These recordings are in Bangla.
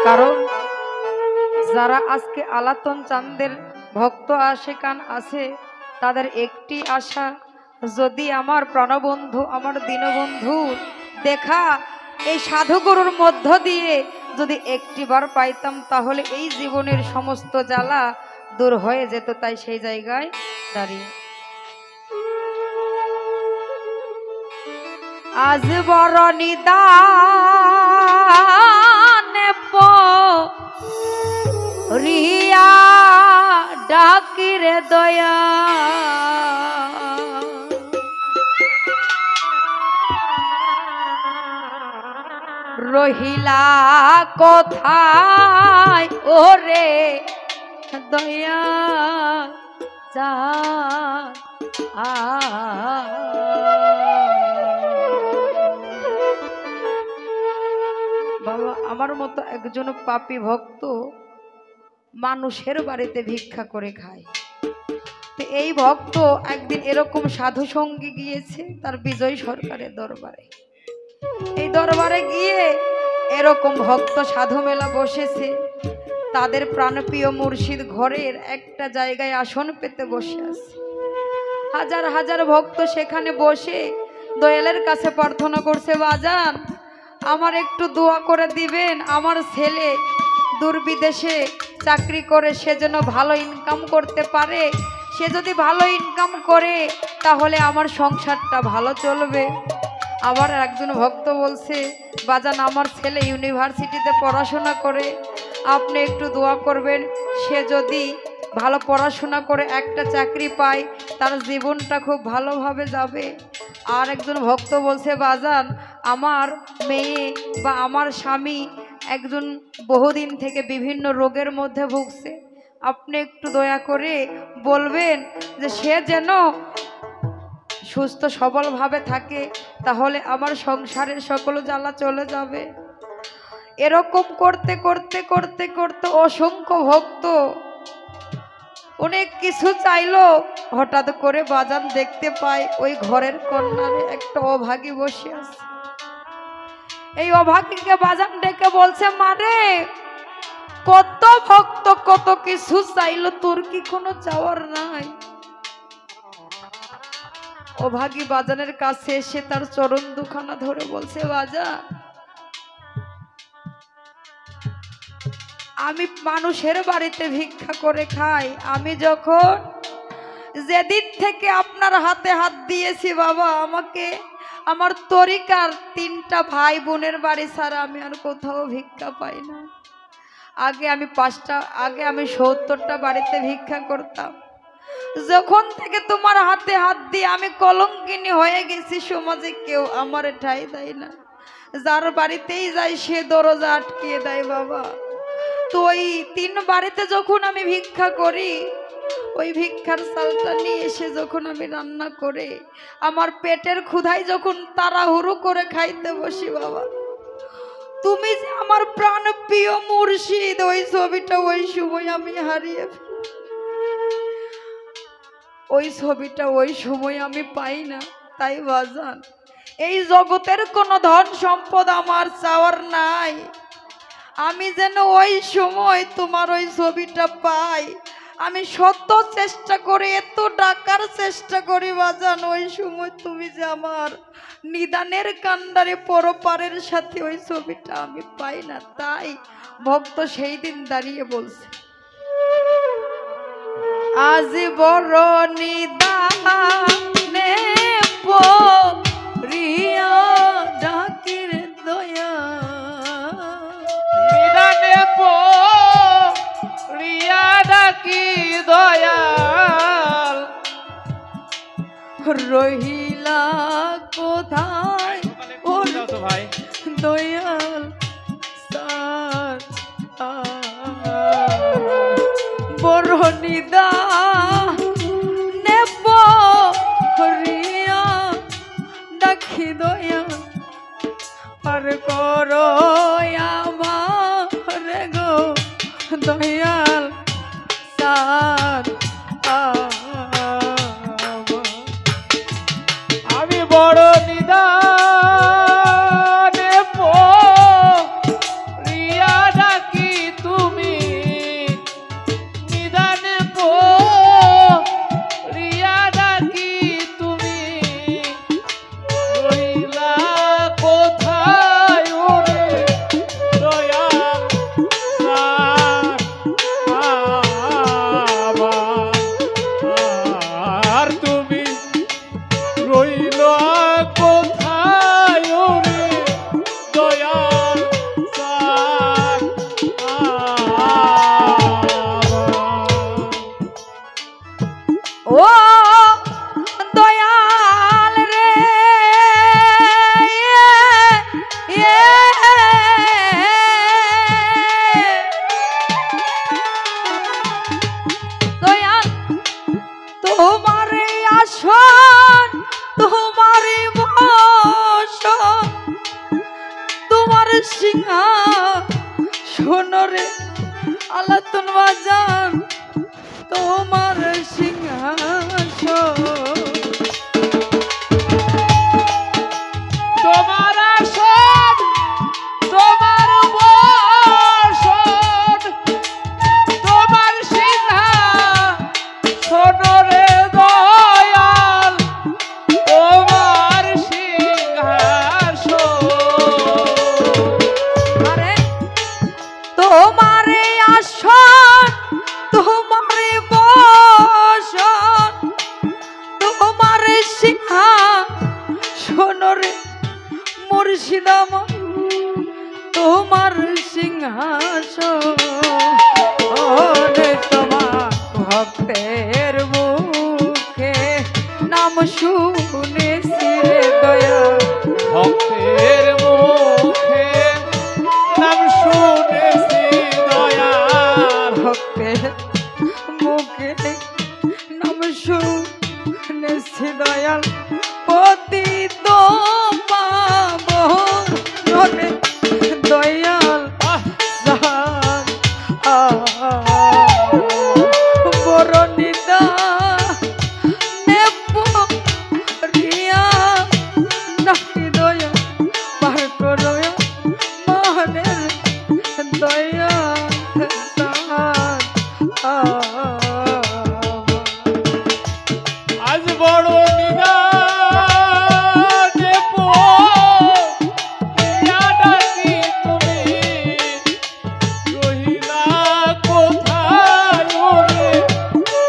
কারণ যারা আজকে আলাতন চাঁদের ভক্ত আশিকান আছে তাদের একটি আশা, যদি আমার প্রাণবন্ধু আমার দীনবন্ধু দেখা এই সাধুগুরুর মধ্য দিয়ে যদি একটিবার পাইতাম তাহলে এই জীবনের সমস্ত জ্বালা দূর হয়ে যেত। তাই সেই জায়গায় দাঁড়িয়ে আজ বড় নিদানে রিয়া ডাকিরে দয়া রহিলা কোথায় ওরে দয়া যা বাবা আমার মতো একজন পাপী ভক্ত মানুষের বাড়িতে ভিক্ষা করে খায়। তো এই ভক্ত একদিন এরকম সাধু সঙ্গে গিয়েছে তার বিজয় সরকারের দরবারে। এই দরবারে গিয়ে এরকম ভক্ত সাধু মেলা বসেছে, তাদের প্রাণপ্রিয় মুর্শিদ ঘরের একটা জায়গায় আসন পেতে বসে আছে। হাজার হাজার ভক্ত সেখানে বসে দয়ালের কাছে প্রার্থনা করছে, বাজান আমার একটু দোয়া করে দিবেন, আমার ছেলে দূর বিদেশে চাকরি করে সে যেন ভালো ইনকাম করতে পারে, সে যদি ভালো ইনকাম করে তাহলে আমার সংসারটা ভালো চলবে। আবার একজন ভক্ত বলছে, বাজান আমার ছেলে ইউনিভার্সিটিতে পড়াশোনা করে, আপনি একটু দোয়া করবেন, সে যদি ভালো পড়াশোনা করে একটা চাকরি পায় তার জীবনটা খুব ভালোভাবে যাবে। আর একজন ভক্ত বলছে, বাজান আমার মেয়ে বা আমার স্বামী একজন বহুদিন থেকে বিভিন্ন রোগের মধ্যে ভুগছে, আপনি একটু দয়া করে বলবেন যে সে যেন সুস্থ সবলভাবে থাকে, তাহলে আমার সংসারের সকল জ্বালা চলে যাবে। এরকম করতে করতে করতে করতে অসংখ্য ভক্ত অনেক কিছু চাইলো, হঠাৎ করে বাজান দেখতে পায় ওই ঘরের কর্নারে একটা অভাগী বসে আছে। এই অভাগীকে বাজান ডেকে বলছে, মারে কত ভক্ত কত কিছু চাইলো, তোর কি কোনো চাওয়ার নাই? অভাগী বাজানের কাছে এসে তার চরণ দুখানা ধরে বলছে, বাজান আমি মানুষের বাড়িতে ভিক্ষা করে খাই, আমি যখন যেদিন থেকে আপনার হাতে হাত দিয়েছি বাবা, আমাকে আমার তরিকার 3টা ভাই বোনের বাড়ি ছাড়া আমি আর কোথাও ভিক্ষা পাই না। আগে আমি 70টা বাড়িতে ভিক্ষা করতাম, যখন থেকে তোমার হাতে হাত দিয়ে আমি কলঙ্কিনী হয়ে গেছি, সমাজে কেউ আমার ঠাঁই দেয় না, যার বাড়িতেই যাই সে দরজা আটকিয়ে দেয় বাবা। তো ওই 3 বাড়িতে যখন আমি ভিক্ষা করি, ওই ভিক্ষার চালটা নিয়ে এসে যখন আমি রান্না করে আমার পেটের ক্ষুধায় যখন তাড়াহুড়ো করে খাইতে বসি বাবা, তুমি যে আমার প্রাণ প্রিয় মুর্শিদ, ওই ছবিটা ওই সময় আমি হারিয়ে ফেলি, ওই ছবিটা ওই সময় আমি পাই না। তাই বাজান এই জগতের কোনো ধন সম্পদ আমার চাওয়ার নাই, আমি যেন ওই সময় তোমার ওই ছবিটা পাই। আমি শত চেষ্টা করি, এত ডাকার চেষ্টা করি বাজান, ওই সময় তুমি যে আমার নিদানের কান্ডারে পরপারের সাথে ওই ছবিটা আমি পাই না। তাই ভক্ত সেই দিন দাঁড়িয়ে বলছে, আজ বড় নিদানে রিয়া ডাকির দয়া, নিদানে রিয়া ডাকি দয়াল রহিলা কোথায় ভাই দয়াল সার বড় নিদানে রিয়া ডাকি দয়াল আর করো আমার গো দয়াল সার। আমি বড় নিদানে রিয়া ডাকি শোনো রে আলাতুন বাজান তোমার সিংহাসন তোমার আসন তোমার বসন তোমার সিংহাসন রে দয়াল তোমার সিংহাসন আরে তোমারে আসন তোমারে বসন তোমারে সিংহাসন রে মুর্শিদ আমার তোমার সিংহাসন তোমার ভক্তের মুখে নাম শুনেছি রে দয়া ভক্তের মুখে নাম শুনেছি দয়াল ভক্তের মুখে নাম শুনেছি দয়াল পতিত পাবন দয়াল বরণিতা রিয়া নাকি দয়া পার করয়া মনের দয়া আজ বড় নিদানে পড়িয়া ডাকি তুমি রহিলা কোথায় রে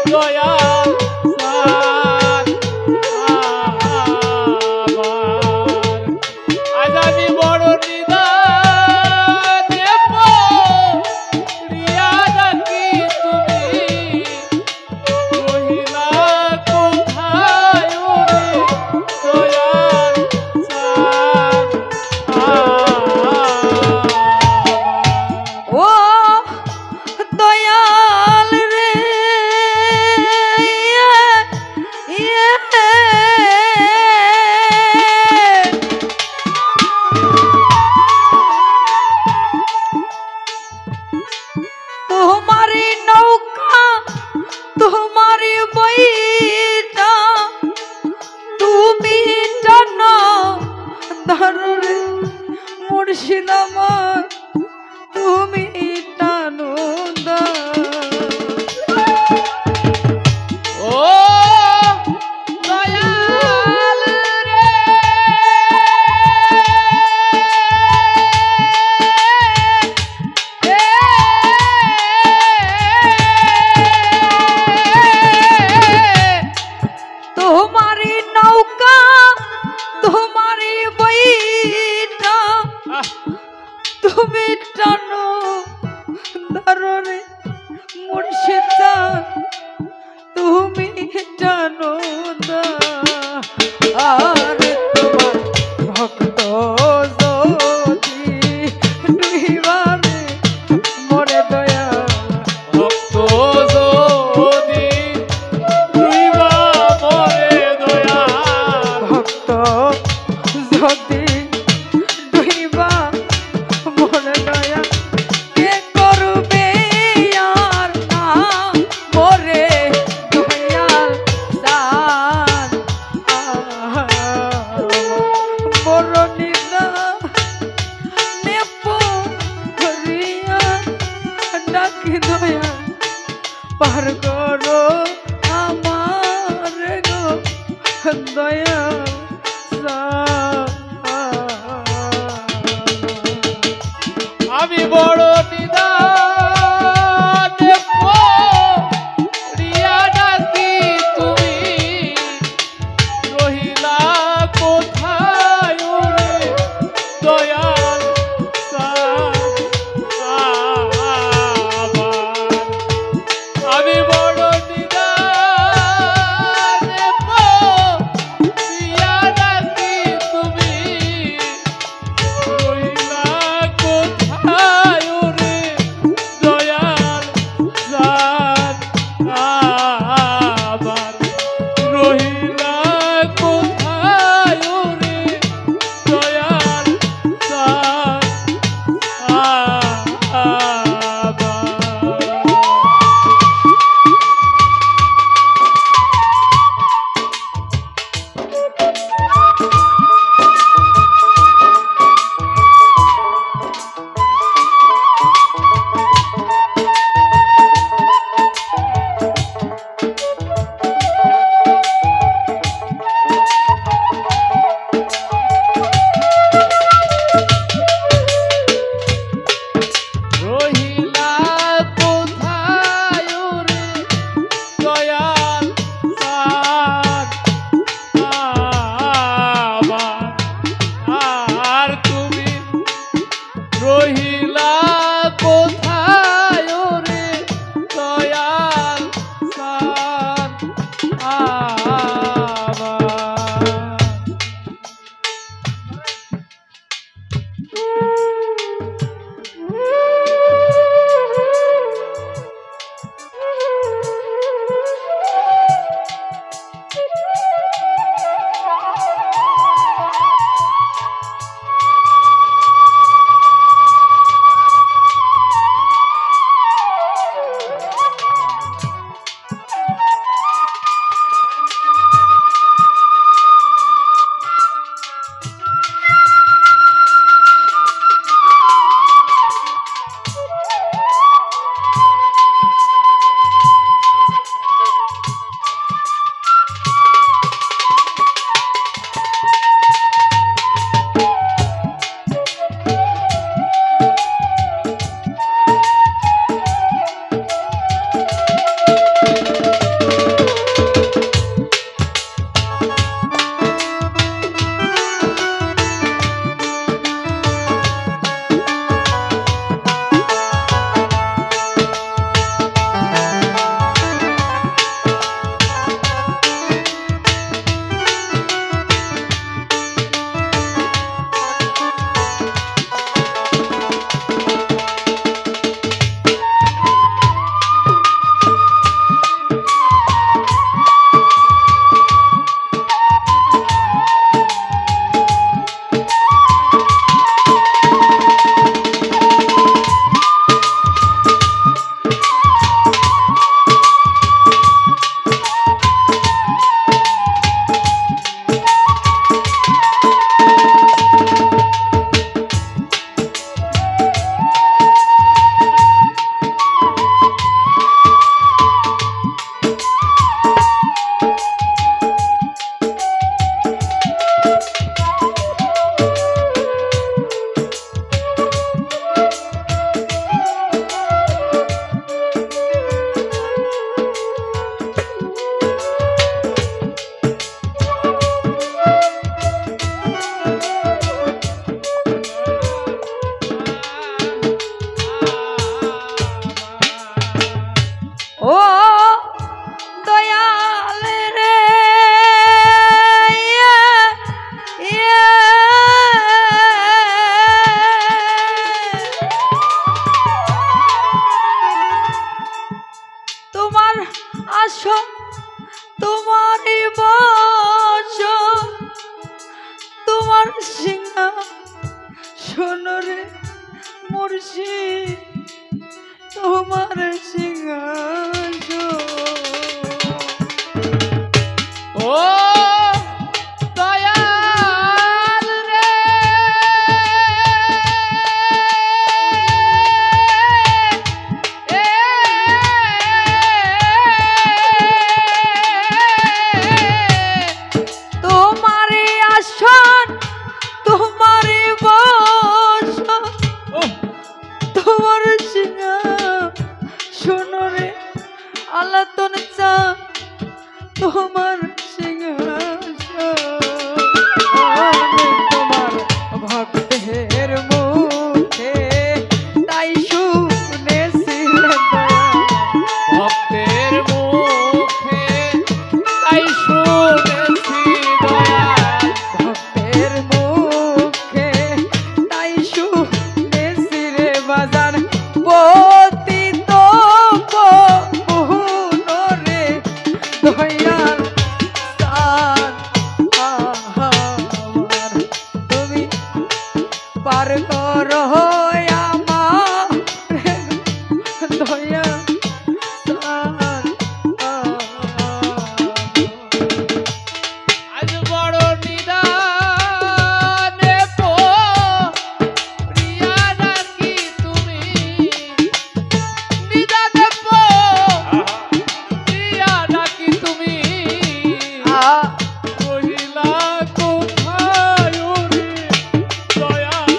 দয়াল সার আমার আজ আমি বড় নিদানে পড়িয়া ডাকি তুমি রহিলা কোথায় রে দয়াল সার ও দয়াল রে তোমারি নৌকা তোমারি বইটা তুমি জানো ধরে মুর্শিদ আমার তুমি টানো ও দয়াল রে তোমারি নৌকা তোমারি বইটা তুমি টানো ধরে মুর্শিদ তুমি টানো আর তোমার ভক্ত যদি ডুইবারে মরে দয়া ভক্ত যদি তুইবা মরে দয়াল ভক্ত যদি ডুইবা মরে দয়া কে করবে আর না মরে দয়াল দান বরণিদা নেপ হরিয়া ডাকি দয়া পার করো আমার গো দয়া আমি বড় নিদানে পড়িয়া ডাকি তুমি রহিলা কোথায় রে দয়াল সার আমার আমি বড় নিদানে পড়িয়া ডাকি তুমি রহিলা কোথায় আসো তোমারই বস তোমার সিংহা সোনরে মুর্শিদ তোমার সিংহাসন ও দয়াল রে তোমারই আসন তোমারই বস তোমার সিংহাসনরে আলাতন চা তোমার সিংহাসন তোমার ভক্তের মুখে তাই শুনেছিলেন ভক্তের মুখে তাই শুনেছি দয়াল ভক্তের মুখে তাই শুনেছি রে বাজান পতিত বহুনরে দয়াল সান আমার তুমি পার করো আমার দয়াল সান আজ বড় নিদানে প্রিয়া নাকি তুমি নিদানে প্রিয়া নাকি তুমি রহিলা কোথায় ওরে দয়াল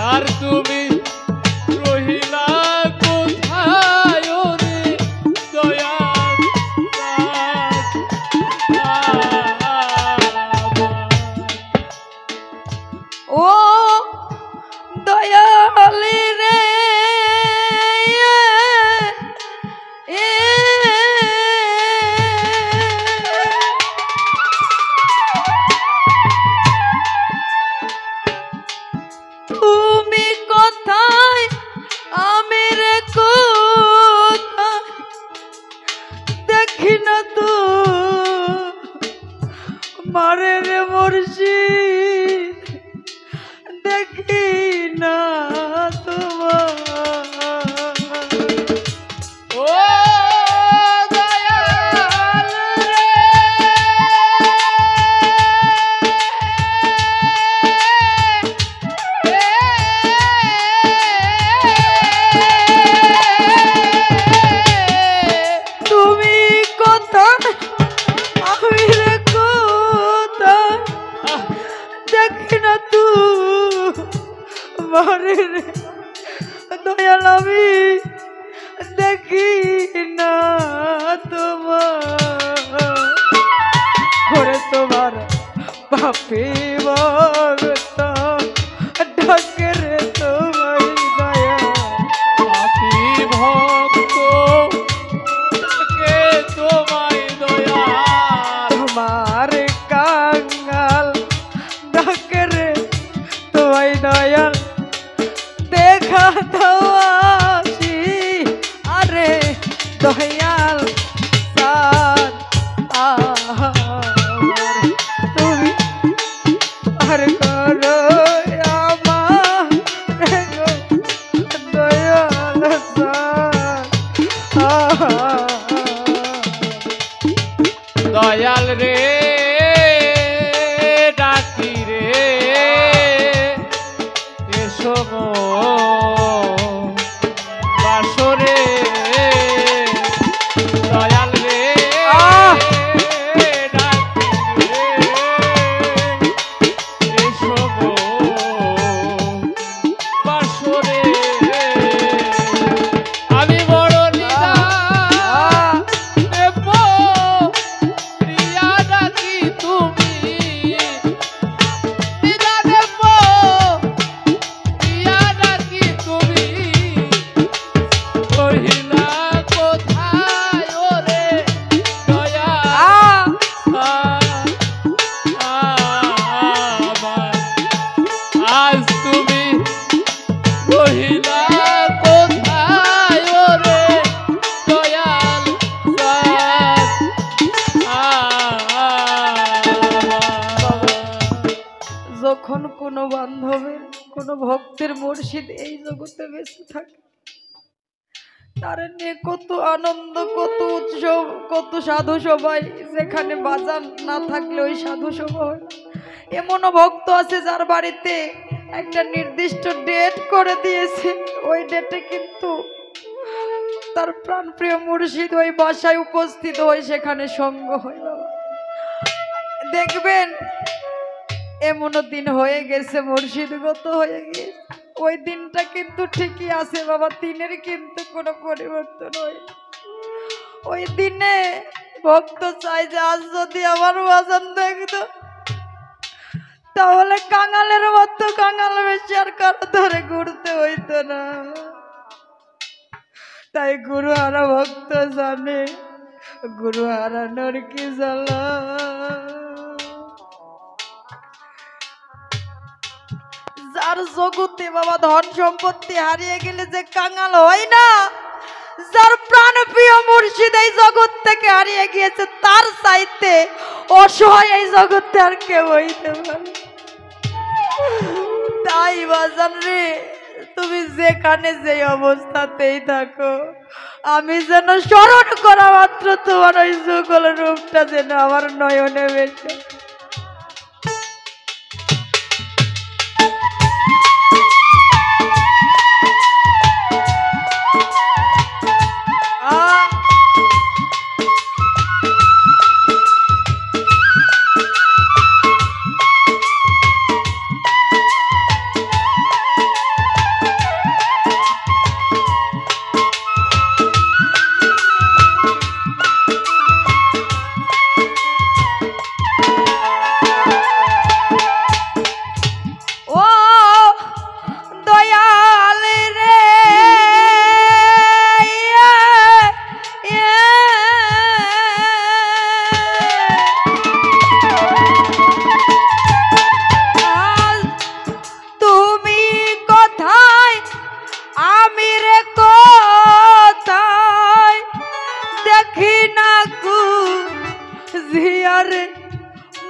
আর তুমি রহিলা কোথায় ওরে দয়াল ও দয়ালি রে তুমি কোথায় আমি রে কোথায় দেখি না তো মারে রে মুর্শিদ দেখি না তোমার ও দয়াল রে তুমি কোথায় আমি রে কোথায় দেখি না তু মারে রে দয়াল আমি দেখি না তোমার করে তোমার পাপি ভক্ত ডাকে রে তোমার দয়া পাপী ভক্ত তাকে তোমায় দয়াল তোমার কাঙ্গাল ডাকে রে তোমায় দয়াল দেখা দাওয়াসি আরে দয়াল সার আমার তুমি আর করো আমার দয়াল সার দয়াল রে ডাকি রে এসো গো বাসরে দয়াল রে ডাকি রে এসো গো যখন কোনো বান্ধবের কোনো ভক্তের মুর্শিদ এই জগতে বেঁচে থাকে তার নিয়ে কত আনন্দ, কত উৎসব, কত সাধু সবাই, যেখানে বাজান না থাকলে ওই সাধু সভা হয়। এমনও ভক্ত আছে যার বাড়িতে একটা নির্দিষ্ট ডেট করে দিয়েছে, ওই ডেটে কিন্তু তার প্রাণপ্রিয় মুর্শিদ ওই বাসায় উপস্থিত হয়, সেখানে সঙ্গ হয়। বাবা দেখবেন এমনও দিন হয়ে গেছে, মুর্শিদগত হয়ে গেছে, ওই দিনটা কিন্তু ঠিকই আছে বাবা, দিনের কিন্তু কোনো পরিবর্তন হয়। ওই দিনে ভক্ত চাই যে আজ যদি আমার বাজান দেখতো তাহলে কাঙালের মতো কাঙাল বেশি আর কারো ধরে ঘুরতে হইতো না। তাই গুরু হারা ভক্ত জানে গুরু হারানোর কি জ্বালা। যার জগতে বাবা ধন সম্পত্তি হারিয়ে গেলে যে কাঙাল হয় না, যার প্রাণ প্রিয় মুর্শিদ এই জগৎ থেকে হারিয়ে গিয়েছে তার চাইতে অসহায় এই জগতে আর কেউ হইতে পারে। তাই বাজান রে, তুমি যেখানে যে অবস্থাতেই থাকো, আমি যেন স্মরণ করা মাত্র তোমার ওই যুগল রূপটা যেন আমার নয়নে বেশে।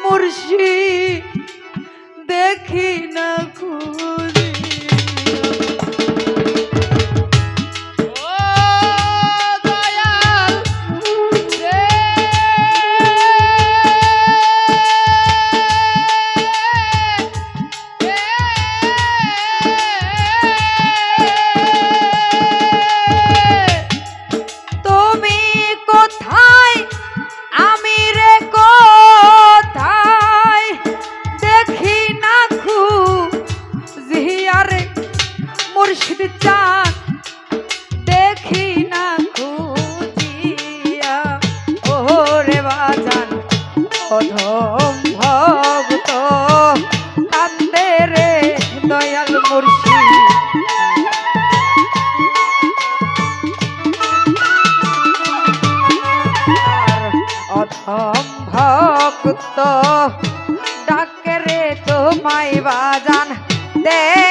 মুর্শিদ দেখি না খুঁজি দেখি না খুঁজিয়া ওরে বাজান অধম ভক্ত কান্দে রে দয়াল মুর্শিদ অধম ভক্ত ডাকে রে তোমায় বাজান দে